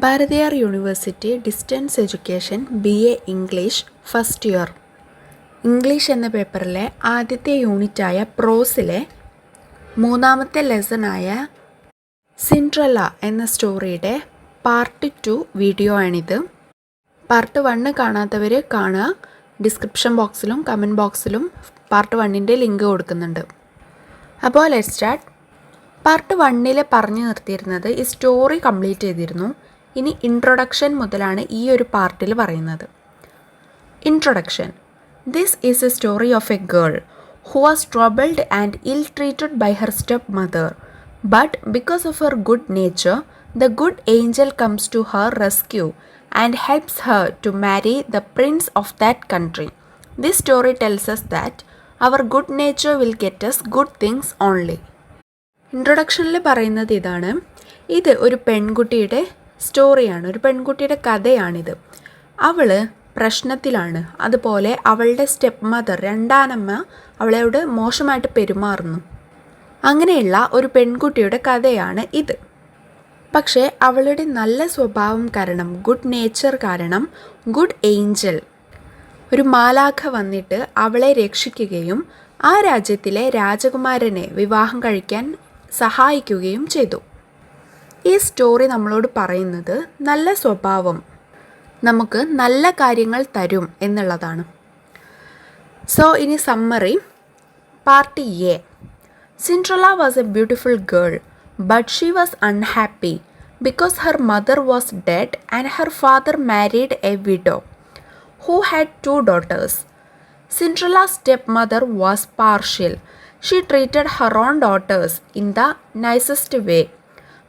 Bharathiar University Distance Education BA English first year English എന്ന പേപ്പറിലെ ആദ്യത്തെ യൂണിറ്റായ പ്രോസിലെ മൂന്നാമത്തെ ലെസണായ സിൻഡ്രല്ല എന്ന സ്റ്റോറിയുടെ പാർട്ട് 2 വീഡിയോ ആണിത്. പാർട്ട് 1 കാണാത്തവർ കാണുക. ഡിസ്ക്രിപ്ഷൻ ബോക്സിലും കമൻറ്റ് ബോക്സിലും പാർട്ട് 1ൻ്റെ ലിങ്ക് കൊടുക്കുന്നുണ്ട്. അപ്പോൾ ലെറ്റ്സ് സ്റ്റാർട്ട്. പാർട്ട് 1 പറഞ്ഞു നിർത്തിയിരുന്നത് ഈ സ്റ്റോറി കംപ്ലീറ്റ് ചെയ്തിരുന്നു. ഇനി ഇൻട്രൊഡക്ഷൻ മുതലാണ് ഈ ഒരു പാർട്ടിൽ പറയുന്നത്. Introduction. This is A story of A girl who was troubled and ill-treated by her stepmother. But because of her good nature, the good angel comes to her rescue and helps her to marry the prince of that country. This story tells us that our good nature will get us good things only. ഇൻട്രൊഡക്ഷനിൽ പറയുന്നത് ഇതാണ്. ഇത് ഒരു പെൺകുട്ടിയുടെ സ്റ്റോറിയാണ്, ഒരു പെൺകുട്ടിയുടെ കഥയാണിത്. അവൾ പ്രശ്നത്തിലാണ്. അതുപോലെ അവളുടെ സ്റ്റെപ്പ് മദർ, രണ്ടാനമ്മ അവളോട് മോശമായിട്ട് പെരുമാറുന്നു. അങ്ങനെയുള്ള ഒരു പെൺകുട്ടിയുടെ കഥയാണ് ഇത്. പക്ഷേ അവളുടെ നല്ല സ്വഭാവം കാരണം, ഗുഡ് നേച്ചർ കാരണം, ഗുഡ് ഏഞ്ചൽ, ഒരു മാലാഖ വന്നിട്ട് അവളെ രക്ഷിക്കുകയും ആ രാജ്യത്തിലെ രാജകുമാരനെ വിവാഹം കഴിക്കാൻ സഹായിക്കുകയും ചെയ്തു. ഈ സ്റ്റോറി നമ്മളോട് പറയുന്നത് നല്ല സ്വഭാവം നമുക്ക് നല്ല കാര്യങ്ങൾ തരും എന്നുള്ളതാണ്. സോ ഇനി summary. Part A. Cinderella was a beautiful girl, but she was unhappy because her mother was dead and her father married a widow who had 2 daughters. Cinderella's stepmother was partial. She treated her own daughters in the nicest way,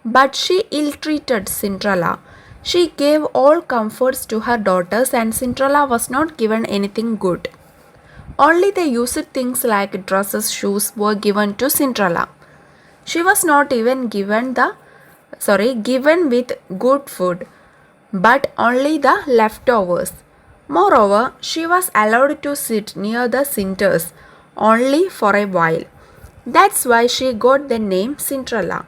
but she ill-treated Cinderella. She gave all comforts to her daughters and Cinderella was not given anything good. Only the used things like dresses, shoes were given to Cinderella. She was not even given with good food, but only the leftovers. Moreover, she was allowed to sit near the cinders only for a while. That's why she got the name Cinderella.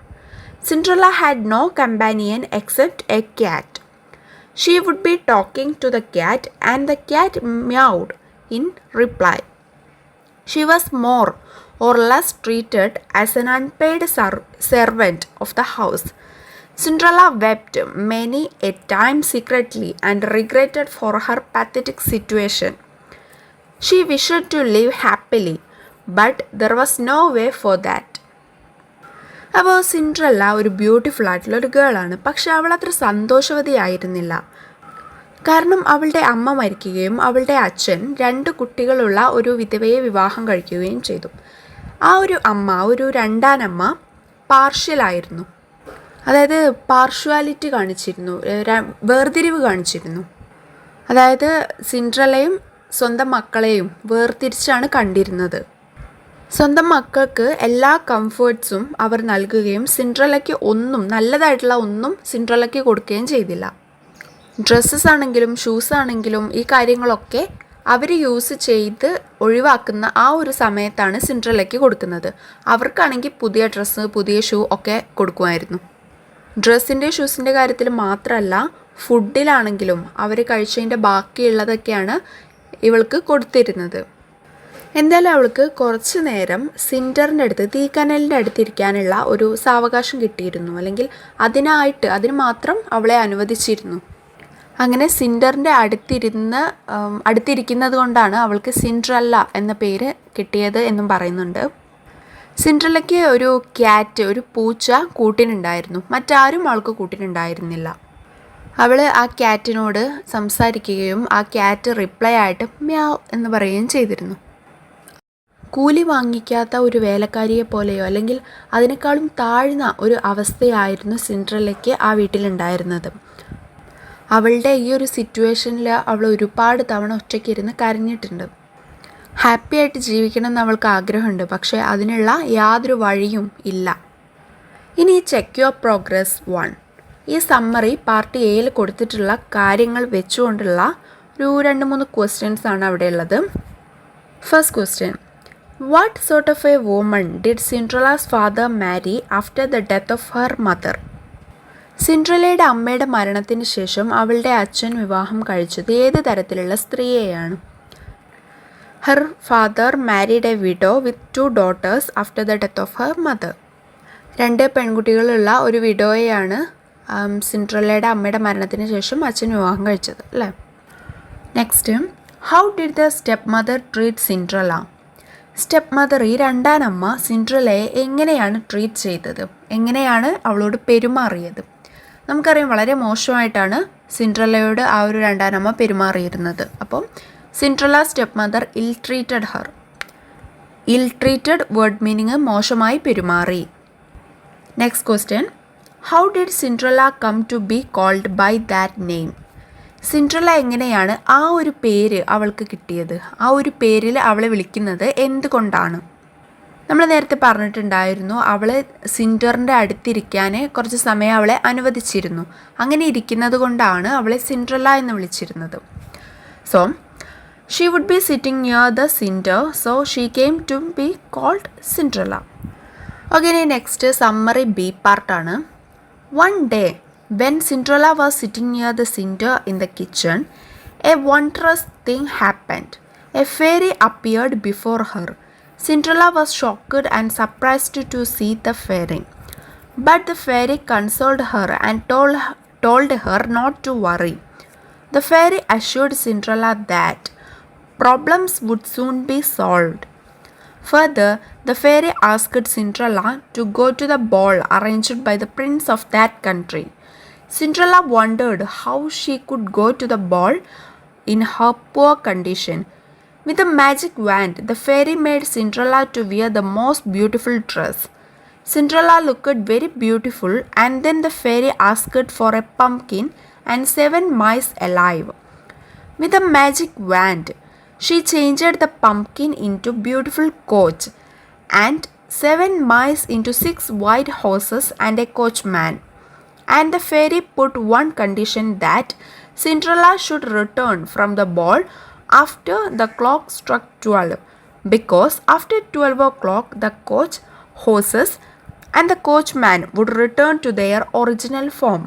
Cinderella had no companion except a cat. She would be talking to the cat and the cat meowed in reply. She was more or less treated as an unpaid servant of the house. Cinderella wept many a time secretly and regretted for her pathetic situation. She wished to live happily, but there was no way for that. അപ്പോൾ Cinderella ഒരു beautiful ആയിട്ടുള്ള ഒരു ഗേളാണ്. പക്ഷെ അവൾ അത്ര സന്തോഷവതിയായിരുന്നില്ല. കാരണം അവളുടെ അമ്മ മരിക്കുകയും അവളുടെ അച്ഛൻ 2 കുട്ടികളുള്ള ഒരു വിധവയെ വിവാഹം കഴിക്കുകയും ചെയ്തു. ആ ഒരു അമ്മ, ഒരു രണ്ടാനമ്മ പാർഷ്യലായിരുന്നു. അതായത് പാർഷ്വാലിറ്റി കാണിച്ചിരുന്നു, വേർതിരിവ് കാണിച്ചിരുന്നു. അതായത് സിൻഡ്രല്ലയും സ്വന്തം മക്കളെയും വേർതിരിച്ചാണ് കണ്ടിരുന്നത്. സ്വന്തം മക്കൾക്ക് എല്ലാ കംഫേർട്ട്സും അവർ നൽകുകയും സിൻഡ്രല്ലയ്ക്ക് ഒന്നും, നല്ലതായിട്ടുള്ള ഒന്നും സിൻഡ്രല്ലയ്ക്ക് കൊടുക്കുകയും ചെയ്തില്ല. ഡ്രസ്സസ് ആണെങ്കിലും ഷൂസ് ആണെങ്കിലും ഈ കാര്യങ്ങളൊക്കെ അവർ യൂസ് ചെയ്ത് ഒഴിവാക്കുന്ന ആ ഒരു സമയത്താണ് സിൻഡ്രല്ലയ്ക്ക് കൊടുക്കുന്നത്. അവർക്കാണെങ്കിൽ പുതിയ ഡ്രസ്സ്, പുതിയ ഷൂ ഒക്കെ കൊടുക്കുമായിരുന്നു. ഡ്രസ്സിൻ്റെ ഷൂസിൻ്റെ കാര്യത്തിൽ മാത്രമല്ല, ഫുഡിലാണെങ്കിലും അവർ കഴിച്ചതിൻ്റെ ബാക്കിയുള്ളതൊക്കെയാണ് ഇവൾക്ക് കൊടുത്തിരുന്നത്. എന്തായാലും അവൾക്ക് കുറച്ച് നേരം സിൻഡറിൻ്റെ അടുത്ത്, തീക്കനലിൻ്റെ അടുത്തിരിക്കാനുള്ള ഒരു സാവകാശം കിട്ടിയിരുന്നു, അല്ലെങ്കിൽ അതിന് മാത്രം അവളെ അനുവദിച്ചിരുന്നു. അങ്ങനെ സിൻഡറിൻ്റെ അടുത്തിരിക്കുന്നത് കൊണ്ടാണ് അവൾക്ക് സിൻഡ്രല്ല എന്ന പേര് കിട്ടിയത് എന്നും പറയുന്നുണ്ട്. സിൻഡ്രല്ലയ്ക്ക് ഒരു ക്യാറ്റ്, ഒരു പൂച്ച കൂട്ടിനുണ്ടായിരുന്നു. മറ്റാരും അവൾക്ക് കൂട്ടിനുണ്ടായിരുന്നില്ല. അവൾ ആ ക്യാറ്റിനോട് സംസാരിക്കുകയും ആ ക്യാറ്റ് റിപ്ലൈ ആയിട്ട് മ്യാവ് എന്ന് പറയുകയും ചെയ്തിരുന്നു. കൂലി വാങ്ങിക്കാത്ത ഒരു വേലക്കാരിയെ പോലെയോ അല്ലെങ്കിൽ അതിനേക്കാളും താഴ്ന്ന ഒരു അവസ്ഥയായിരുന്നു സിൻഡ്രല്ലയ്ക്ക് ആ വീട്ടിലുണ്ടായിരുന്നത്. അവളുടെ ഈ ഒരു സിറ്റുവേഷനിൽ അവൾ ഒരുപാട് തവണ ഒറ്റയ്ക്കിരുന്ന് കരഞ്ഞിട്ടുണ്ട്. ഹാപ്പി ആയിട്ട് ജീവിക്കണം എന്ന് അവൾക്ക് ആഗ്രഹമുണ്ട്, പക്ഷേ അതിനുള്ള യാതൊരു വഴിയും ഇല്ല. ഇനി ചെക്ക് യുവർ പ്രോഗ്രസ് 1. ഈ സമ്മറി പാർട്ട് എയിൽ കൊടുത്തിട്ടുള്ള കാര്യങ്ങൾ വെച്ചുകൊണ്ടുള്ള ഒരു 2-3 ക്വസ്റ്റ്യൻസ് ആണ് അവിടെ ഉള്ളത്. First question. What sort of a woman did Cinderella's father marry after the death of her mother? സിൻഡ്രല്ലയുടെ അമ്മയുടെ മരണത്തിന് ശേഷം അവളുടെ അച്ഛൻ വിവാഹം കഴിച്ചത് ഏത് തരത്തിലുള്ള സ്ത്രീയെയാണ്? Her father married a widow with 2 daughters after the death of her mother. 2 പെൺകുട്ടികളുള്ള ഒരു വിഡോയെയാണ് സിൻഡ്രല്ലയുടെ അമ്മയുടെ മരണത്തിന് ശേഷം അച്ഛൻ വിവാഹം കഴിച്ചത് അല്ലേ? Next, how did the step mother treat Cinderella? Step mother, ഈ രണ്ടാനമ്മ സിൻഡ്രല്ലയെ എങ്ങനെയാണ് ട്രീറ്റ് ചെയ്തത്? എങ്ങനെയാണ് അവളോട് പെരുമാറിയത്? നമുക്കറിയാം, വളരെ മോശമായിട്ടാണ് സിൻഡ്രല്ലയോട് ആ ഒരു രണ്ടാനമ്മ പെരുമാറിയിരുന്നത്. അപ്പം Cinderella step mother ill treated her. Ill treated word meaning മോശമായി പെരുമാറി. Next question, how did Cinderella come to be called by that name? Cinderella എങ്ങനെയാണ് ആ ഒരു പേര് അവൾക്ക് കിട്ടിയത്? ആ ഒരു പേരിൽ അവളെ വിളിക്കുന്നത് എന്തുകൊണ്ടാണ്? നമ്മൾ നേരത്തെ പറഞ്ഞിട്ടുണ്ടായിരുന്നു, അവൾ സിൻഡറിൻ്റെ അടുത്തിരിക്കാൻ കുറച്ച് സമയം അവളെ അനുവദിച്ചിരുന്നു. അങ്ങനെ ഇരിക്കുന്നത് കൊണ്ടാണ് അവളെ സിൻഡ്രല്ല എന്ന് വിളിച്ചിരുന്നത്. So she would be sitting near the cinder, so she came to be called Cinderella. Okay, ഇനി നെക്സ്റ്റ് സമ്മറി ബി പാർട്ടാണ്. One day, when Cinderella was sitting near the cinder in the kitchen, a wondrous thing happened. A fairy appeared before her. Cinderella was shocked and surprised to see the fairy. But the fairy consoled her and told her not to worry. The fairy assured Cinderella that problems would soon be solved. Further, the fairy asked Cinderella to go to the ball arranged by the prince of that country. Cinderella wondered how she could go to the ball in her poor condition. With a magic wand, the fairy made Cinderella to wear the most beautiful dress. Cinderella looked very beautiful, and then the fairy asked for a pumpkin and 7 mice alive. With a magic wand, she changed the pumpkin into beautiful coach and 7 mice into 6 white horses and a coachman. And the fairy put one condition, that Cinderella should return from the ball after the clock struck 12, because after 12 o'clock the coach, horses and the coachman would return to their original form.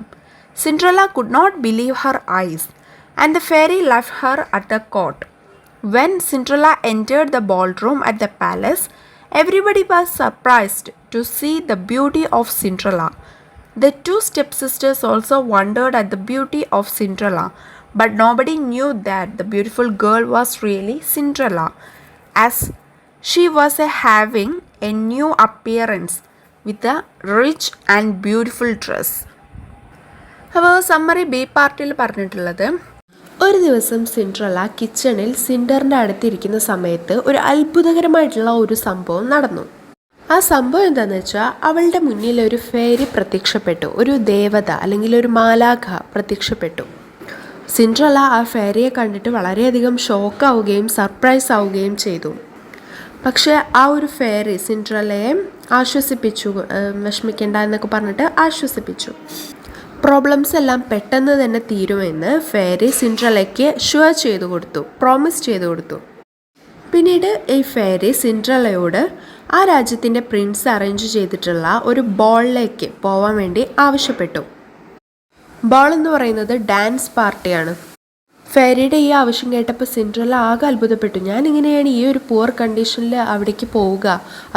Cinderella could not believe her eyes, and the fairy left her at the court. When Cinderella entered the ballroom at the palace, everybody was surprised to see the beauty of Cinderella. The 2 stepsisters also wondered at the beauty of Cinderella, but nobody knew that the beautiful girl was really Cinderella, as she was having a new appearance with a rich and beautiful dress. അപ്പോൾ summary B പാർട്ടിൽ പറഞ്ഞിട്ടുള്ളത്, ഒരു ദിവസം Cinderella കിച്ചണിൽ സിൻഡറിൻ്റെ അടുത്തിരിക്കുന്ന സമയത്ത് ഒരു അത്ഭുതകരമായിട്ടുള്ള ഒരു സംഭവം നടന്നു. ആ സംഭവം എന്താണെന്ന് വെച്ചാൽ, അവളുടെ മുന്നിൽ ഒരു ഫെയറി പ്രത്യക്ഷപ്പെട്ടു. ഒരു ദേവത അല്ലെങ്കിൽ ഒരു മാലാഖ പ്രത്യക്ഷപ്പെട്ടു. സിൻഡ്രല്ല ആ ഫെയറിയെ കണ്ടിട്ട് വളരെയധികം ഷോക്കാവുകയും സർപ്രൈസ് ആവുകയും ചെയ്തു. പക്ഷേ ആ ഒരു ഫെയറി സിൻഡ്രല്ലയെ ആശ്വസിപ്പിച്ചു. വിഷമിക്കേണ്ട എന്നൊക്കെ പറഞ്ഞിട്ട് ആശ്വസിപ്പിച്ചു. പ്രോബ്ലംസ് എല്ലാം പെട്ടെന്ന് തന്നെ തീരുമെന്ന് ഫെയറി സിൻഡ്രല്ലയ്ക്ക് ഷുവർ ചെയ്തു കൊടുത്തു, പ്രോമിസ് ചെയ്തു കൊടുത്തു. പിന്നീട് ഈ ഫെയറി സിൻഡ്രല്ലയോട് ആ രാജ്യത്തിൻ്റെ പ്രിൻസ് അറേഞ്ച് ചെയ്തിട്ടുള്ള ഒരു ബോളിലേക്ക് പോവാൻ വേണ്ടി ആവശ്യപ്പെട്ടു. ബോൾ എന്ന് പറയുന്നത് ഡാൻസ് പാർട്ടിയാണ്. ഫെയറിയുടെ ഈ ആവശ്യം കേട്ടപ്പോൾ സിൻഡ്രല്ല ആകെ അത്ഭുതപ്പെട്ടു. ഞാൻ എങ്ങനെയാണ് ഈ ഒരു പുവർ കണ്ടീഷനിൽ അവിടേക്ക് പോവുക?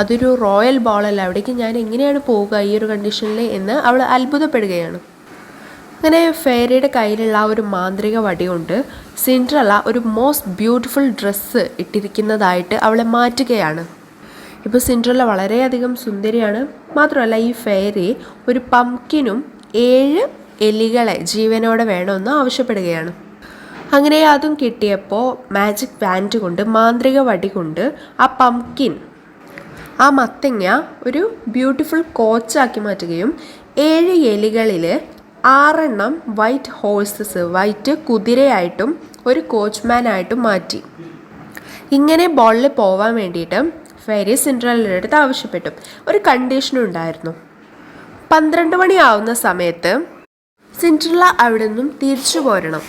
അതൊരു റോയൽ ബോളല്ല, അവിടേക്ക് ഞാൻ എങ്ങനെയാണ് പോവുക ഈ ഒരു കണ്ടീഷനിൽ എന്ന് അവൾ അത്ഭുതപ്പെടുകയാണ്. അങ്ങനെ ഫെയറിയുടെ കയ്യിലുള്ള ആ ഒരു മാന്ത്രിക വടി കൊണ്ട് സിൻഡ്രല്ല ഒരു മോസ്റ്റ് ബ്യൂട്ടിഫുൾ ഡ്രസ്സ് ഇട്ടിരിക്കുന്നതായിട്ട് അവളെ മാറ്റുകയാണ്. ഇപ്പോൾ സിൻഡ്രല്ല വളരെയധികം സുന്ദരിയാണ്. മാത്രമല്ല ഈ ഫെയറി ഒരു പംകിനും 7 എലികളെ ജീവനോടെ വേണമെന്ന് ആവശ്യപ്പെടുകയാണ്. അങ്ങനെ അതും കിട്ടിയപ്പോൾ മാജിക് വാൻഡ് കൊണ്ട്, മാന്ത്രിക വടി കൊണ്ട് ആ പംകിൻ, ആ മത്തങ്ങ ഒരു ബ്യൂട്ടിഫുൾ കോച്ചാക്കി മാറ്റുകയും 7 എലികളിൽ 6 വൈറ്റ് ഹോഴ്സസ്, വൈറ്റ് കുതിരയായിട്ടും ഒരു കോച്ച്മാനായിട്ടും മാറ്റി. ഇങ്ങനെ ബോളിൽ പോവാൻ വേണ്ടിയിട്ട് ഫെയറി സിൻഡ്രല്ലയുടെ അടുത്ത് ആവശ്യപ്പെട്ടു. ഒരു കണ്ടീഷനും ഉണ്ടായിരുന്നു. 12 മണിയാവുന്ന സമയത്ത് സിൻഡ്രല്ല അവിടെ നിന്നും തിരിച്ചു പോരണം.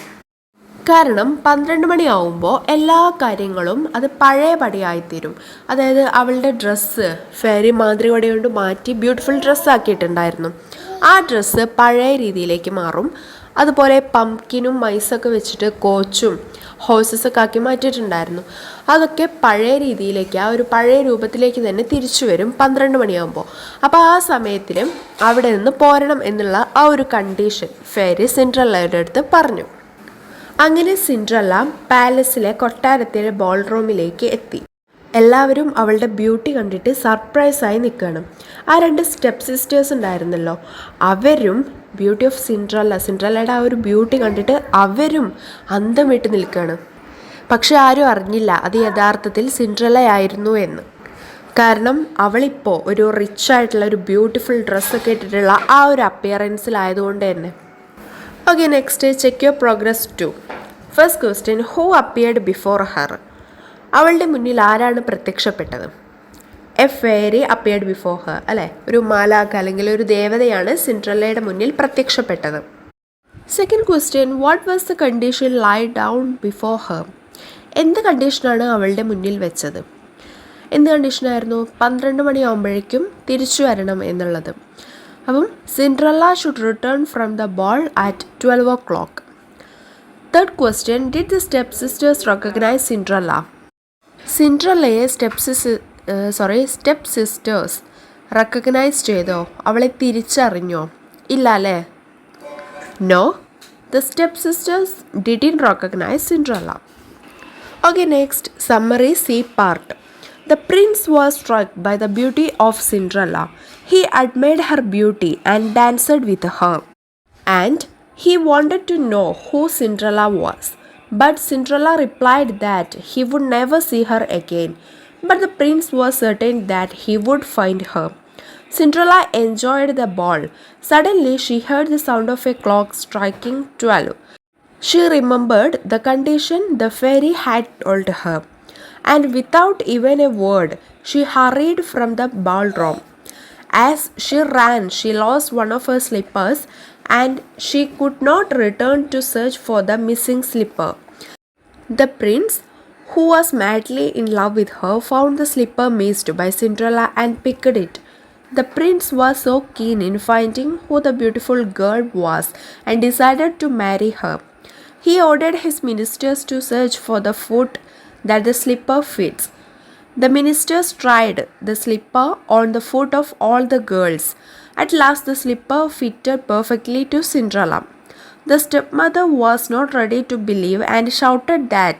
കാരണം 12 മണിയാവുമ്പോൾ എല്ലാ കാര്യങ്ങളും അത് പഴയപടിയായിത്തീരും. അതായത് അവളുടെ ഡ്രസ്സ് ഫെയറി മാന്ത്രിക വടി കൊണ്ട് മാറ്റി ബ്യൂട്ടിഫുൾ ഡ്രസ്സാക്കിയിട്ടുണ്ടായിരുന്നു. ആ ഡ്രസ്സ് പഴയ രീതിയിലേക്ക് മാറും. അതുപോലെ പംകിനും മൈസൊക്കെ വെച്ചിട്ട് കോച്ചും ഹോഴ്സസൊക്കെ ആക്കി മാറ്റിയിട്ടുണ്ടായിരുന്നു. അതൊക്കെ പഴയ രീതിയിലേക്ക്, ആ ഒരു പഴയ രൂപത്തിലേക്ക് തന്നെ തിരിച്ചു വരും 12 മണിയാകുമ്പോൾ. അപ്പോൾ ആ സമയത്തിൽ അവിടെ നിന്ന് പോരണം എന്നുള്ള ആ ഒരു കണ്ടീഷൻ ഫെയറി സിൻഡ്രല്ലയുടെ അടുത്ത് പറഞ്ഞു. അങ്ങനെ സിൻഡ്രല്ല പാലസിലെ കൊട്ടാരത്തിലെ ബോൾ റൂമിലേക്ക് എത്തി. എല്ലാവരും അവളുടെ ബ്യൂട്ടി കണ്ടിട്ട് സർപ്രൈസായി നിൽക്കുകയാണ്. ആ 2 സ്റ്റെപ്പ് സിസ്റ്റേഴ്സ് ഉണ്ടായിരുന്നല്ലോ, അവരും ബ്യൂട്ടി ഓഫ് സിൻഡ്രല്ലയുടെ ആ ഒരു ബ്യൂട്ടി കണ്ടിട്ട് അവരും അന്തം വിട്ട് നിൽക്കുകയാണ്. പക്ഷെ ആരും അറിഞ്ഞില്ല അത് യഥാർത്ഥത്തിൽ സിൻഡ്രല്ലയായിരുന്നു എന്ന്. കാരണം അവളിപ്പോൾ ഒരു റിച്ച് ആയിട്ടുള്ള ഒരു ബ്യൂട്ടിഫുൾ ഡ്രസ്സൊക്കെ ഇട്ടിട്ടുള്ള ആ ഒരു അപ്പിയറൻസിലായതുകൊണ്ട് തന്നെ. Okay, next check your progress 2. First question, who appeared before her? അവളുടെ മുന്നിൽ ആരാണ് പ്രത്യക്ഷപ്പെട്ടത്? A fairy appeared before her, അല്ലേ? ഒരു മാലാഖ അല്ലെങ്കിൽ ഒരു ദേവതയാണ് സിൻഡ്രല്ലയുടെ മുന്നിൽ പ്രത്യക്ഷപ്പെട്ടത്. Second question, what was the condition lie down before her? എന്ത് കണ്ടീഷനാണ് അവളുടെ മുന്നിൽ വെച്ചത്? എന്ത് കണ്ടീഷനായിരുന്നു? 12 മണിയാകുമ്പോഴേക്കും തിരിച്ചു വരണം എന്നുള്ളത്. അപ്പം Cinderella should return from the ball at 12 o'clock. Third question, did the step sisters recognise Cinderella? സിൻഡ്രല്ലയെ സ്റ്റെപ്പ് സിസ്റ്റേഴ്സ് റെക്കഗ്നൈസ് ചെയ്തോ? അവളെ തിരിച്ചറിഞ്ഞോ? ഇല്ല അല്ലേ? No, the step sisters didn't recognise Cinderella. Okay, next summary C part. The prince was struck by the beauty of Cinderella. He admired her beauty and danced with her. And he wanted to know who Cinderella was. But Cinderella replied that he would never see her again. But the prince was certain that he would find her. Cinderella enjoyed the ball. Suddenly she heard the sound of a clock striking 12. She remembered the condition the fairy had told her. And without even a word, she hurried from the ballroom. As she ran, she lost one of her slippers, and she could not return to search for the missing slipper. The prince, who was madly in love with her, found the slipper missed by Cinderella and picked it. The prince was so keen in finding who the beautiful girl was and decided to marry her. He ordered his ministers to search for the foot that the slipper fits. The ministers tried the slipper on the foot of all the girls. At last the slipper fitted perfectly to Cinderella. The stepmother was not ready to believe and shouted that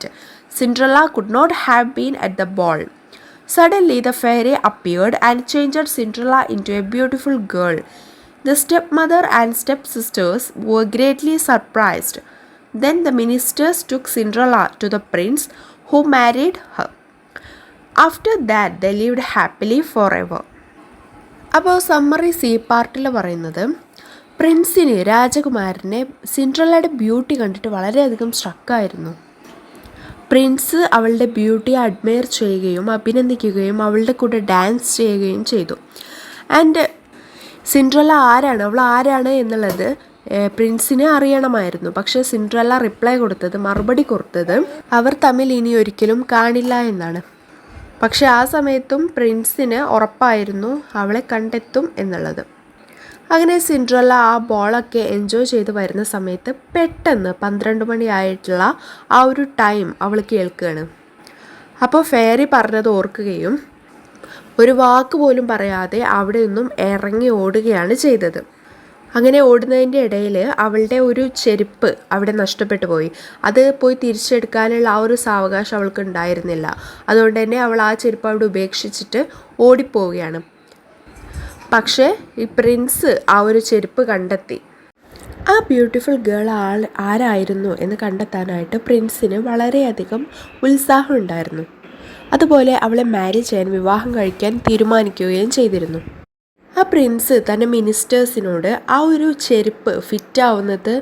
Cinderella could not have been at the ball. Suddenly the fairy appeared and changed Cinderella into a beautiful girl. The stepmother and stepsisters were greatly surprised. Then the ministers took Cinderella to the prince, who married her. After that they lived happily forever. അപ്പോൾ summary C പാർട്ടിൽ പറയുന്നത്, പ്രിൻസിന്, രാജകുമാരനെ സിൻഡ്രല്ലയുടെ beauty കണ്ടിട്ട് വളരെയധികം സ്ട്രക്കായിരുന്നു. Prince അവളുടെ beauty admire ചെയ്യുകയും അഭിനന്ദിക്കുകയും അവളുടെ കൂടെ ഡാൻസ് ചെയ്യുകയും ചെയ്തു. ആൻഡ് സിൻഡ്രല്ല ആരാണ്, അവൾ ആരാണ് എന്നുള്ളത് പ്രിൻസിനെ അറിയണമായിരുന്നു. പക്ഷേ സിൻഡ്രല്ല മറുപടി കൊടുത്തത് അവർ തമ്മിൽ ഇനി ഒരിക്കലും കാണില്ല എന്നാണ്. പക്ഷെ ആ സമയത്തും പ്രിൻസിന് ഉറപ്പായിരുന്നു അവളെ കണ്ടെത്തും എന്നുള്ളത്. അങ്ങനെ സിൻഡ്രല്ല ആ ബോളൊക്കെ എൻജോയ് ചെയ്ത് വരുന്ന സമയത്ത് പെട്ടെന്ന് 12 മണിയായിട്ടുള്ള ആ ഒരു ടൈം അവൾ കേൾക്കുകയാണ്. അപ്പോൾ ഫെയറി പറഞ്ഞത് ഓർക്കുകയും ഒരു വാക്ക് പോലും പറയാതെ അവിടെ നിന്നും ഇറങ്ങി ഓടുകയാണ് ചെയ്തത്. അങ്ങനെ ഓടുന്നതിൻ്റെ ഇടയിൽ അവളുടെ ഒരു ചെരുപ്പ് അവിടെ നഷ്ടപ്പെട്ടു പോയി. അത് പോയി തിരിച്ചെടുക്കാനുള്ള ആ ഒരു സാവകാശം അവൾക്ക് ഉണ്ടായിരുന്നില്ല. അതുകൊണ്ട് തന്നെ അവൾ ആ ചെരുപ്പ് അവിടെ ഉപേക്ഷിച്ചിട്ട് ഓടിപ്പോവുകയാണ്. പക്ഷേ ഈ പ്രിൻസ് ആ ഒരു ചെരുപ്പ് കണ്ടെത്തി. ആ ബ്യൂട്ടിഫുൾ ഗേൾ ആരായിരുന്നു എന്ന് കണ്ടെത്താനായിട്ട് പ്രിൻസിന് വളരെയധികം ഉത്സാഹം ഉണ്ടായിരുന്നു. അതുപോലെ അവളെ മാരി ചെയ്യാൻ, വിവാഹം കഴിക്കാൻ തീരുമാനിക്കുകയും ചെയ്തിരുന്നു. ആ പ്രിൻസ് തൻ്റെ മിനിസ്റ്റേഴ്സിനോട് ആ ഒരു ചെരുപ്പ് ഫിറ്റാവുന്നത്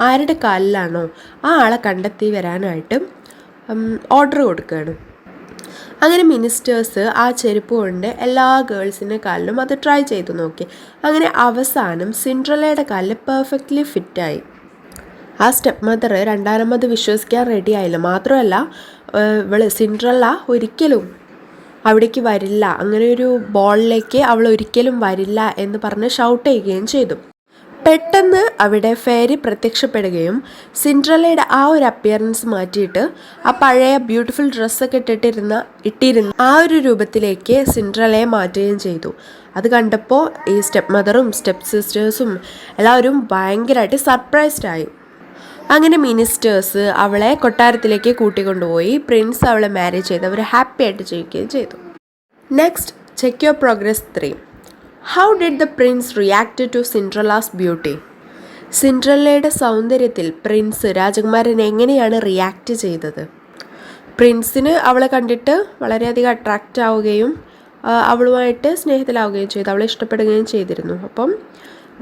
ആരുടെ കാലിലാണോ ആ ആളെ കണ്ടെത്തി വരാനായിട്ട് ഓർഡർ കൊടുക്കുകയാണ്. അങ്ങനെ മിനിസ്റ്റേഴ്സ് ആ ചെരുപ്പ് കൊണ്ട് എല്ലാ ഗേൾസിൻ്റെ കാലിലും അത് ട്രൈ ചെയ്തു നോക്കി. അങ്ങനെ അവസാനം സിൻഡ്രല്ലയുടെ കാലിൽ പെർഫെക്റ്റ്ലി ഫിറ്റായി. ആ സ്റ്റെപ്പ് മദർ രണ്ടാമത് വിശ്വസിക്കാൻ റെഡി ആയില്ല. മാത്രമല്ല സിൻഡ്രല്ല ഒരിക്കലും അവിടേക്ക് വരില്ല, അങ്ങനെ ഒരു ബോളിലേക്ക് അവൾ ഒരിക്കലും വരില്ല എന്ന് പറഞ്ഞ് ഷൗട്ട് ചെയ്യുകയും ചെയ്തു. പെട്ടെന്ന് അവിടെ ഫെയറി പ്രത്യക്ഷപ്പെടുകയും സിൻഡ്രല്ലയുടെ ആ ഒരു അപ്പിയറൻസ് മാറ്റിയിട്ട് ആ പഴയ ബ്യൂട്ടിഫുൾ ഡ്രസ്സൊക്കെ ഇട്ടിരുന്ന ആ ഒരു രൂപത്തിലേക്ക് സിൻഡ്രല്ലയെ മാറ്റുകയും ചെയ്തു. അത് കണ്ടപ്പോൾ ഈ സ്റ്റെപ്പ് മദറും സ്റ്റെപ്പ് സിസ്റ്റേഴ്സും എല്ലാവരും ഭയങ്കരമായിട്ട് സർപ്രൈസ്ഡ് ആയി. അങ്ങനെ മിനിസ്റ്റേഴ്സ് അവളെ കൊട്ടാരത്തിലേക്ക് കൂട്ടിക്കൊണ്ടുപോയി. പ്രിൻസ് അവളെ മാരേജ് ചെയ്ത് അവർ ഹാപ്പി ആയിട്ട് ജീവിക്കുകയും ചെയ്തു. Next, check your progress 3. How did the prince react to Cinderella's beauty? സിൻഡ്രല്ലയുടെ സൗന്ദര്യത്തിൽ പ്രിൻസ് രാജകുമാരൻ എങ്ങനെയാണ് റിയാക്ട് ചെയ്തത്? പ്രിൻസിന് അവളെ കണ്ടിട്ട് വളരെയധികം അട്രാക്റ്റ് ആവുകയും അവളുമായിട്ട് സ്നേഹത്തിലാവുകയും ചെയ്തു. അവളെ ഇഷ്ടപ്പെടുകയും ചെയ്തിരുന്നു. അപ്പം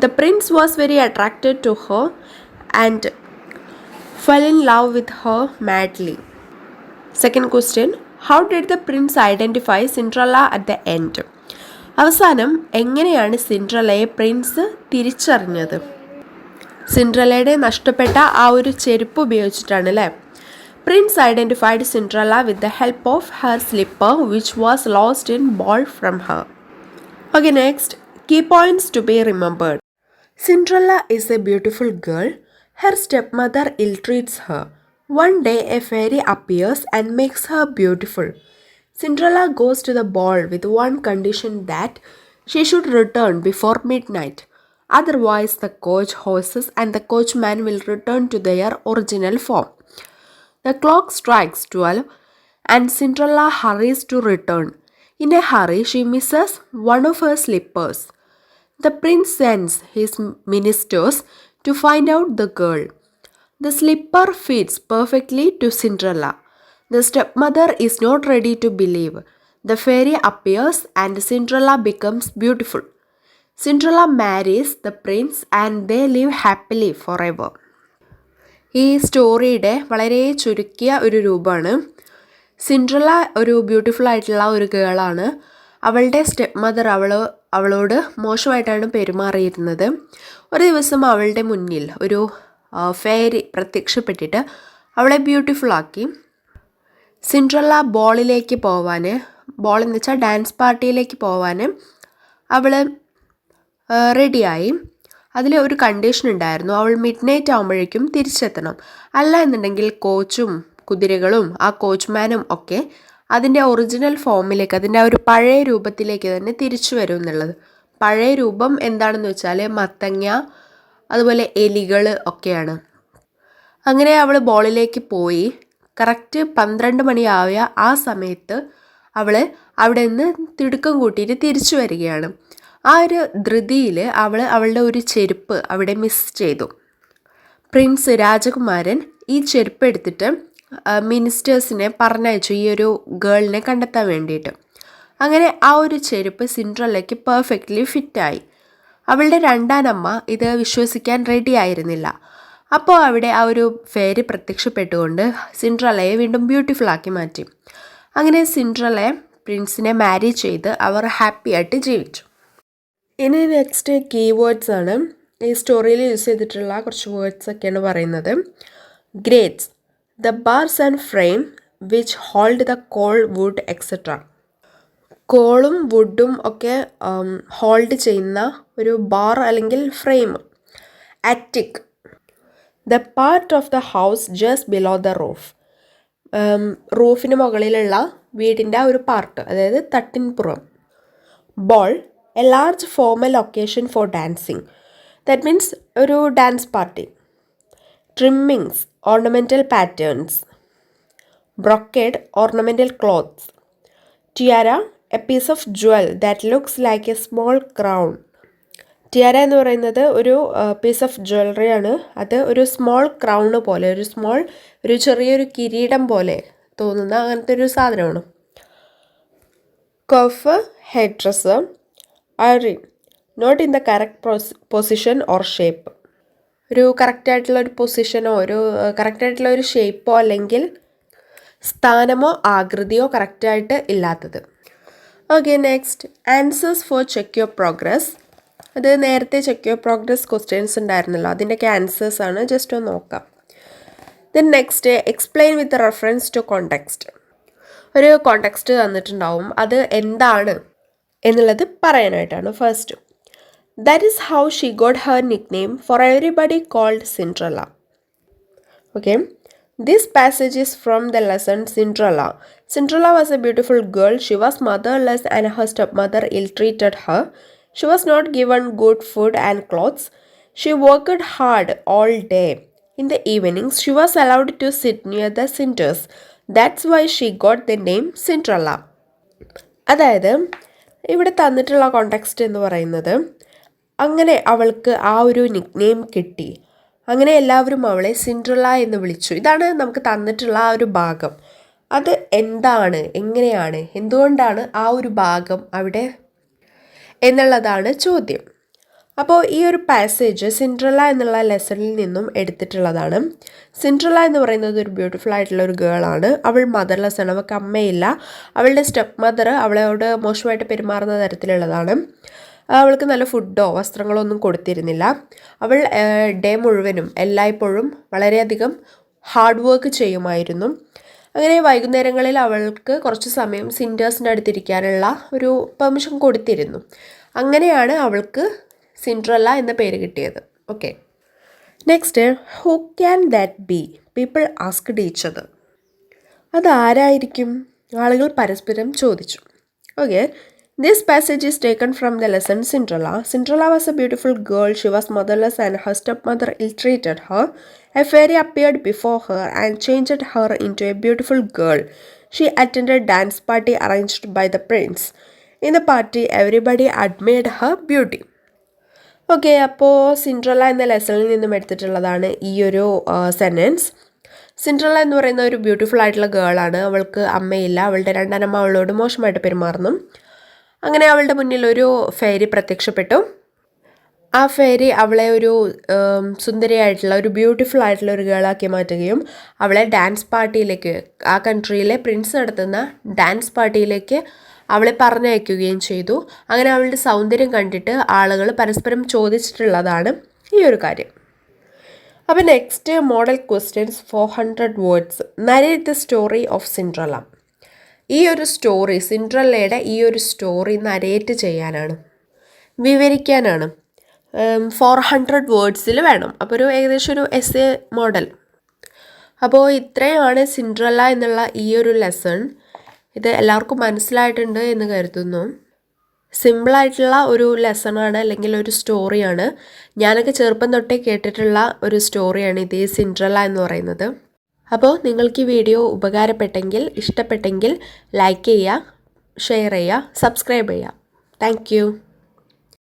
the prince was very attracted to her and fell in love with her madly. Second question, how did the prince identify Cinderella at the end? അവസാനം എങ്ങനെയാണ് സിൻഡ്രല്ലയെ പ്രിൻസ് തിരിച്ചറിഞ്ഞത്? സിൻഡ്രല്ലയുടെ നഷ്ടപ്പെട്ട ആ ഒരു ചെരുപ്പ് ഉപയോഗിച്ചിട്ടാണ് അല്ലേ? Prince identified Cinderella with the help of her slipper which was lost in ball from her. Okay, next, key points to be remembered. Cinderella is a beautiful girl. Her stepmother ill-treats her. One day a fairy appears and makes her beautiful. Cinderella goes to the ball with one condition, that she should return before midnight. Otherwise the coach horses and the coachman will return to their original form. The clock strikes 12 and Cinderella hurries to return. In a hurry she misses one of her slippers. The prince sends his ministers to find out the girl. The slipper fits perfectly to Cinderella. The stepmother is not ready to believe. The fairy appears and Cinderella becomes beautiful. Cinderella marries the prince and they live happily forever. ഈ സ്റ്റോറിയുടെ വളരെ ചുരുക്കിയ ഒരു രൂപമാണ്. Cinderella ഒരു beautiful ആയിട്ടുള്ള ഒരു ഗേളാണ്. അവളുടെ step mother അവളോട് മോശമായിട്ടാണ് പെരുമാറിയിരുന്നത്. ഒരു ദിവസം അവളുടെ മുന്നിൽ ഒരു ഫെയറി പ്രത്യക്ഷപ്പെട്ടിട്ട് അവളെ ബ്യൂട്ടിഫുൾ ആക്കി. സിൻഡ്രല്ല ബോളിലേക്ക് പോവാൻ, ബോൾ എന്ന് വെച്ചാൽ ഡാൻസ് പാർട്ടിയിലേക്ക് പോവാൻ അവൾ റെഡിയായി. അതിൽ ഒരു കണ്ടീഷൻ ഉണ്ടായിരുന്നു, അവൾ മിഡ് നൈറ്റ് ആകുമ്പോഴേക്കും തിരിച്ചെത്തണം. അല്ല എന്നുണ്ടെങ്കിൽ കോച്ചും കുതിരകളും ആ കോച്ച്മാനും ഒക്കെ അതിൻ്റെ ഒറിജിനൽ ഫോമിലേക്ക്, അതിൻ്റെ ആ ഒരു പഴയ രൂപത്തിലേക്ക് തന്നെ തിരിച്ചു വരും എന്നുള്ളത്. പഴയ രൂപം എന്താണെന്ന് വെച്ചാൽ മത്തങ്ങ, അതുപോലെ എലികൾ ഒക്കെയാണ്. അങ്ങനെ അവൾ ബോളിലേക്ക് പോയി. കറക്റ്റ് 12 മണിയായ ആ സമയത്ത് അവൾ അവിടെ നിന്ന് തിടുക്കം കൂട്ടിയിട്ട് തിരിച്ചു വരികയാണ്. ആ ഒരു ധൃതിയിൽ അവളുടെ ഒരു ചെരുപ്പ് അവിടെ മിസ് ചെയ്തു. പ്രിൻസ് രാജകുമാരൻ ഈ ചെരുപ്പ് എടുത്തിട്ട് മിനിസ്റ്റേഴ്സിനെ പറഞ്ഞയച്ചു ഈ ഒരു ഗേളിനെ കണ്ടെത്താൻ വേണ്ടിയിട്ട്. അങ്ങനെ ആ ഒരു ചെരുപ്പ് സിൻഡ്രല്ലയ്ക്ക് പെർഫെക്റ്റ്ലി ഫിറ്റായി. അവളുടെ രണ്ടാനമ്മ ഇത് വിശ്വസിക്കാൻ റെഡി ആയിരുന്നില്ല. അപ്പോൾ അവിടെ ആ ഒരു ഫെയറി പ്രത്യക്ഷപ്പെട്ടുകൊണ്ട് സിൻഡ്രല്ലയെ വീണ്ടും ബ്യൂട്ടിഫുൾ ആക്കി മാറ്റി. അങ്ങനെ സിൻഡ്രല്ലയെ പ്രിൻസിനെ മാരി ചെയ്ത് അവർ ഹാപ്പി ആയിട്ട് ജീവിച്ചു. ഇനി നെക്സ്റ്റ് കീവേഡ്സ് ആണ്. ഈ സ്റ്റോറിയിൽ യൂസ് ചെയ്തിട്ടുള്ള കുറച്ച് വേർഡ്സ് ഒക്കെയാണ് പറയുന്നത്. Greats, the bars and frame which hold the coal, wood, etc. കോളും വുഡും ഒക്കെ ഹോൾഡ് ചെയ്യുന്ന ഒരു ബാർ അല്ലെങ്കിൽ frame. Attic, the part of the house just below the roof. റൂഫിന് മുകളിലുള്ള വീടിൻ്റെ ഒരു പാർട്ട്, അതായത് തട്ടിൻപുറം. Ball, a large formal occasion for dancing. That means ഒരു dance party. Trimmings, ornamental patterns. Brocade, ornamental cloths. Tiara, a piece of jewel that looks like a small crown. Tiara എന്ന് പറയുന്നത് ഒരു പീസ് ഓഫ് ജ്വല്ലറി ആണ്. അത് ഒരു small crown പോലെ, ഒരു ചെറിയൊരു കിരീടം പോലെ തോന്നുന്ന അങ്ങനത്തെ ഒരു സാധനമാണ്. Cuff, head dress. Ironing, not in the correct position or shape. ഒരു കറക്റ്റായിട്ടുള്ള ഒരു പൊസിഷനോ ഒരു കറക്റ്റായിട്ടുള്ള ഒരു ഷേപ്പോ അല്ലെങ്കിൽ സ്ഥാനമോ ആകൃതിയോ കറക്റ്റായിട്ട് ഇല്ലാത്തത്. Okay, next answers four check your progress. അത് നേരത്തെ ചെക്ക് യുവർ പ്രോഗ്രസ് ക്വസ്റ്റ്യൻസ് ഉണ്ടായിരുന്നല്ലോ, അതിൻ്റെയൊക്കെ ആൻസേഴ്സ് ആണ്. ജസ്റ്റ് ഒന്ന് നോക്കാം. Then next, explain with reference to context. ഒരു കോണ്ടെക്സ്റ്റ് തന്നിട്ടുണ്ടാവും, അത് എന്താണ് എന്നുള്ളത് പറയാനായിട്ടാണ്. First, That is how she got her nickname, for everybody called Cinderella. Okay, this passage is from the lesson Cinderella. Cinderella was a beautiful girl. She was motherless and her stepmother ill-treated her. She was not given good food and clothes. She worked hard all day. In the evenings, she was allowed to sit near the cinders. That's why she got the name Cinderella. അതായത് ഇവിടെ തന്നിട്ടുള്ള context എന്ന് പറയുന്നത് അങ്ങനെ അവൾക്ക് ആ ഒരു nickname കിട്ടി. അങ്ങനെ എല്ലാവരും അവളെ സിൻഡ്രല്ല എന്ന് വിളിച്ചു. ഇതാണ് നമുക്ക് തന്നിട്ടുള്ള ആ ഒരു ഭാഗം. അത് എന്താണ്, എങ്ങനെയാണ്, എന്തുകൊണ്ടാണ് ആ ഒരു ഭാഗം അവിടെ എന്നുള്ളതാണ് ചോദ്യം. അപ്പോൾ ഈ ഒരു പാസേജ് സിൻഡ്രല്ല എന്നുള്ള ലെസണിൽ നിന്നും എടുത്തിട്ടുള്ളതാണ്. സിൻഡ്രല്ല എന്ന് പറയുന്നത് ഒരു ബ്യൂട്ടിഫുൾ ആയിട്ടുള്ള ഒരു ഗേളാണ്. അവൾ മദർലെസ് ആണ്, അവൾക്ക് അമ്മയില്ല. അവളുടെ സ്റ്റെപ്പ് മദർ അവളോട് മോശമായിട്ട് പെരുമാറുന്ന തരത്തിലുള്ളതാണ്. അവൾക്ക് നല്ല ഫുഡോ വസ്ത്രങ്ങളോ ഒന്നും കൊടുത്തിരുന്നില്ല. അവൾ ഡേ മുഴുവനും എല്ലായ്പ്പോഴും വളരെയധികം ഹാർഡ് വർക്ക് ചെയ്യുമായിരുന്നു. അങ്ങനെ വൈകുന്നേരങ്ങളിൽ അവൾക്ക് കുറച്ച് സമയം സിൻഡേഴ്സിൻ്റെ അടുത്തിരിക്കാനുള്ള ഒരു പെർമിഷൻ കൊടുത്തിരുന്നു. അങ്ങനെയാണ് അവൾക്ക് സിൻഡ്രല്ല എന്ന പേര് കിട്ടിയത്. Okay, next, who can that be? People asked each other. അതാരായിരിക്കും? ആളുകൾ പരസ്പരം ചോദിച്ചു. Okay, this passage is taken from the lesson Cinderella. Cinderella was a beautiful girl. She was motherless and her stepmother ill-treated her. A fairy appeared before her and changed her into a beautiful girl. She attended a dance party arranged by the prince. In the party, everybody admired her beauty. Okay, അപ്പോൾ Cinderella എന്ന ലെസണിൽ നിന്നും എടുത്തിട്ടുള്ളതാണ് ഈ ഒരു sentence. Cinderella എന്ന് പറയുന്ന ഒരു beautiful ആയിട്ടുള്ള ഗേളാണ്. അവൾക്ക് അമ്മയില്ല. അവളുടെ രണ്ടാനമ്മ അവളോട് മോശമായിട്ട് പെരുമാറുന്നു. അങ്ങനെ അവളുടെ മുന്നിൽ ഒരു ഫെയറി പ്രത്യക്ഷപ്പെട്ടു. ആ ഫെയറി അവളെ ഒരു സുന്ദരിയായിട്ടുള്ള ഒരു ബ്യൂട്ടിഫുൾ ആയിട്ടുള്ള ഒരു ഗേളാക്കി മാറ്റുകയും അവളെ ഡാൻസ് പാർട്ടിയിലേക്ക്, ആ കൺട്രിയിലെ പ്രിൻസ് നടത്തുന്ന ഡാൻസ് പാർട്ടിയിലേക്ക് അവളെ പറഞ്ഞയക്കുകയും ചെയ്തു. അങ്ങനെ അവളുടെ സൗന്ദര്യം കണ്ടിട്ട് ആളുകൾ പരസ്പരം ചോദിച്ചിട്ടുള്ളതാണ് ഈ ഒരു കാര്യം. അപ്പോൾ next model questions 400 words. Narrate the story of Cinderella. ഈ ഒരു സ്റ്റോറി, സിൻഡ്രല്ലയുടെ ഈ ഒരു സ്റ്റോറി നരേറ്റ് ചെയ്യാനാണ്, വിവരിക്കാനാണ്. 400 വേർഡ്സിൽ വേണം. അപ്പോൾ ഒരു ഏകദേശം ഒരു എസ്സേ മോഡൽ. അപ്പോൾ ഇത്രയാണ് സിൻഡ്രല്ല എന്നുള്ള ഈ ഒരു ലെസൺ. ഇത് എല്ലാവർക്കും മനസ്സിലായിട്ടുണ്ട് എന്ന് കരുതുന്നു. സിമ്പിളായിട്ടുള്ള ഒരു ലെസണാണ്, അല്ലെങ്കിൽ ഒരു സ്റ്റോറിയാണ്. ഞാനൊക്കെ ചെറുപ്പം തൊട്ടേ കേട്ടിട്ടുള്ള ഒരു സ്റ്റോറിയാണ് ഇത്, സിൻഡ്രല്ല എന്ന് പറയുന്നത്. അപ്പോൾ നിങ്ങൾക്ക് ഈ വീഡിയോ ഉപകാരപ്പെട്ടെങ്കിൽ, ഇഷ്ടപ്പെട്ടെങ്കിൽ ലൈക്ക് ചെയ്യുക, ഷെയർ ചെയ്യുക, സബ്സ്ക്രൈബ് ചെയ്യുക. Thank you.